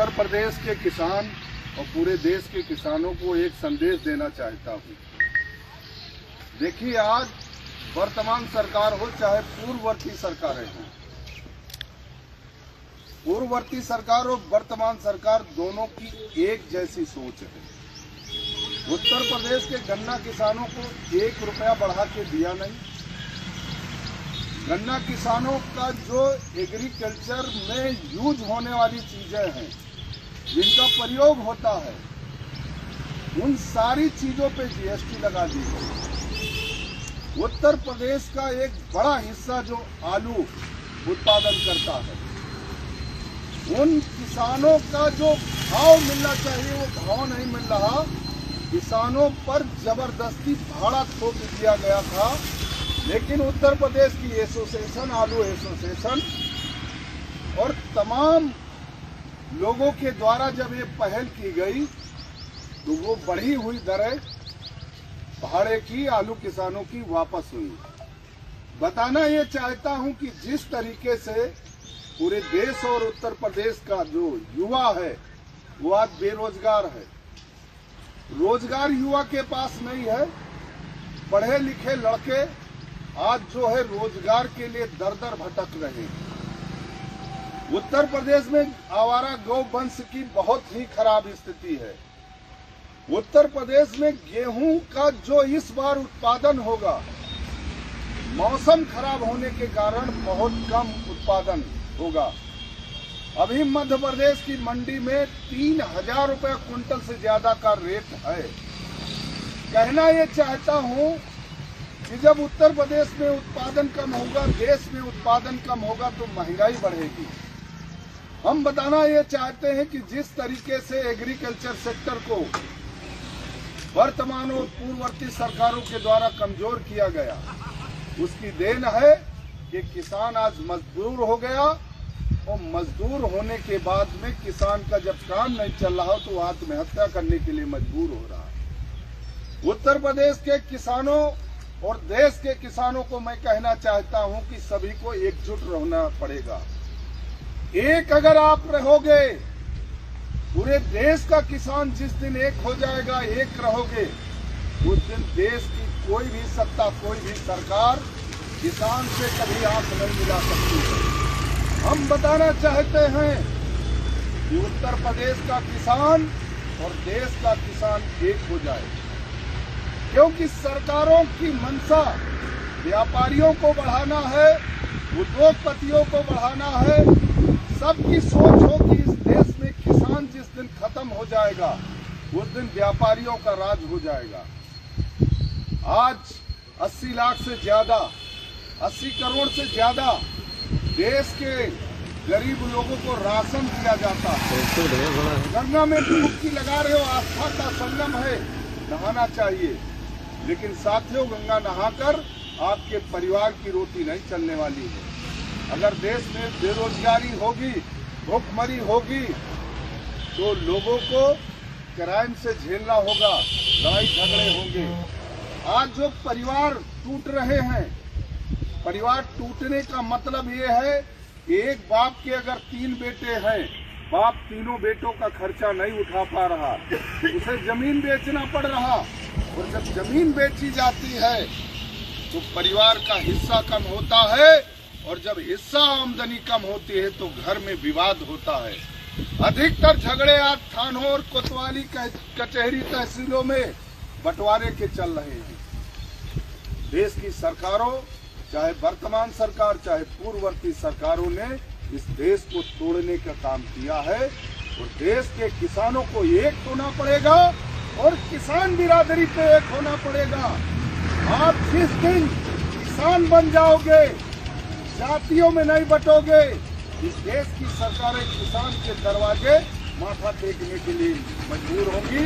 उत्तर प्रदेश के किसान और पूरे देश के किसानों को एक संदेश देना चाहता हूँ। देखिए, आज वर्तमान सरकार हो चाहे पूर्ववर्ती सरकारें हों, पूर्ववर्ती सरकार और वर्तमान सरकार दोनों की एक जैसी सोच है। उत्तर प्रदेश के गन्ना किसानों को 1 रुपया बढ़ा के दिया नहीं। गन्ना किसानों का जो एग्रीकल्चर में यूज होने वाली चीजें हैं, जिनका प्रयोग होता है, उन सारी चीजों पे जीएसटी लगा दी गई। उत्तर प्रदेश का एक बड़ा हिस्सा जो आलू उत्पादन करता है, उन किसानों का जो भाव मिलना चाहिए वो भाव नहीं मिल रहा। किसानों पर जबरदस्ती भाड़ा थोप दिया गया था। लेकिन उत्तर प्रदेश की एसोसिएशन, आलू एसोसिएशन और तमाम लोगों के द्वारा जब ये पहल की गई तो वो बढ़ी हुई दरें भाड़े की आलू किसानों की वापस हुई। बताना ये चाहता हूं कि जिस तरीके से पूरे देश और उत्तर प्रदेश का जो युवा है वो आज बेरोजगार है। रोजगार युवा के पास नहीं है। पढ़े लिखे लड़के आज जो है रोजगार के लिए दर दर भटक रहे हैं। उत्तर प्रदेश में आवारा गौ वंश की बहुत ही खराब स्थिति है। उत्तर प्रदेश में गेहूं का जो इस बार उत्पादन होगा, मौसम खराब होने के कारण बहुत कम उत्पादन होगा। अभी मध्य प्रदेश की मंडी में 3000 रुपये क्विंटल से ज्यादा का रेट है। कहना ये चाहता हूं कि जब उत्तर प्रदेश में उत्पादन कम होगा, देश में उत्पादन कम होगा तो महंगाई बढ़ेगी। हम बताना ये चाहते हैं कि जिस तरीके से एग्रीकल्चर सेक्टर को वर्तमान और पूर्ववर्ती सरकारों के द्वारा कमजोर किया गया, उसकी देन है कि किसान आज मजदूर हो गया। और मजदूर होने के बाद में किसान का जब काम नहीं चल रहा तो आत्महत्या करने के लिए मजबूर हो रहा है। उत्तर प्रदेश के किसानों और देश के किसानों को मैं कहना चाहता हूं कि सभी को एकजुट रहना पड़ेगा। एक अगर आप रहोगे, पूरे देश का किसान जिस दिन एक हो जाएगा, एक रहोगे, उस दिन देश की कोई भी सत्ता, कोई भी सरकार किसान से कभी आंख नहीं मिला सकती है। हम बताना चाहते हैं कि उत्तर प्रदेश का किसान और देश का किसान एक हो जाए, क्योंकि सरकारों की मंशा व्यापारियों को बढ़ाना है, उद्योगपतियों को बढ़ाना है। सबकी सोच हो कि इस देश में किसान जिस दिन खत्म हो जाएगा, उस दिन व्यापारियों का राज हो जाएगा। आज 80 लाख से ज्यादा, 80 करोड़ से ज्यादा देश के गरीब लोगों को राशन दिया जाता है। गंगा में डुबकी लगा रहे हो, आस्था का संगम है, नहाना चाहिए। लेकिन साथियों, गंगा नहाकर आपके परिवार की रोटी नहीं चलने वाली है। अगर देश में बेरोजगारी होगी, भूखमरी होगी, तो लोगों को क्राइम से झेलना होगा, लड़ाई झगड़े होंगे। आज जो परिवार टूट रहे हैं, परिवार टूटने का मतलब ये है, एक बाप के अगर 3 बेटे हैं, बाप तीनों बेटों का खर्चा नहीं उठा पा रहा, उसे जमीन बेचना पड़ रहा। और जब जमीन बेची जाती है तो परिवार का हिस्सा कम होता है, और जब हिस्सा आमदनी कम होती है तो घर में विवाद होता है। अधिकतर झगड़े आज थानों और कोतवाली कचहरी तहसीलों में बंटवारे के चल रहे हैं। देश की सरकारों, चाहे वर्तमान सरकार चाहे पूर्ववर्ती सरकारों ने इस देश को तोड़ने का काम किया है। और देश के किसानों को एक होना पड़ेगा और किसान बिरादरी पे एक होना पड़ेगा। आप जिस दिन किसान बन जाओगे, जातियों में नहीं बटोगे, इस देश की सरकारें किसान के दरवाजे माथा टेकने के लिए मजबूर होंगी।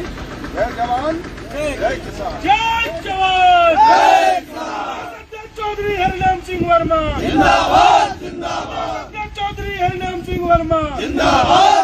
जय जवान, जय किसान। जय जवान, जय किसान। चौधरी हरिनाम सिंह वर्मा जिंदाबाद, जिंदाबाद। चौधरी हरिनाम सिंह वर्मा जिंदाबाद।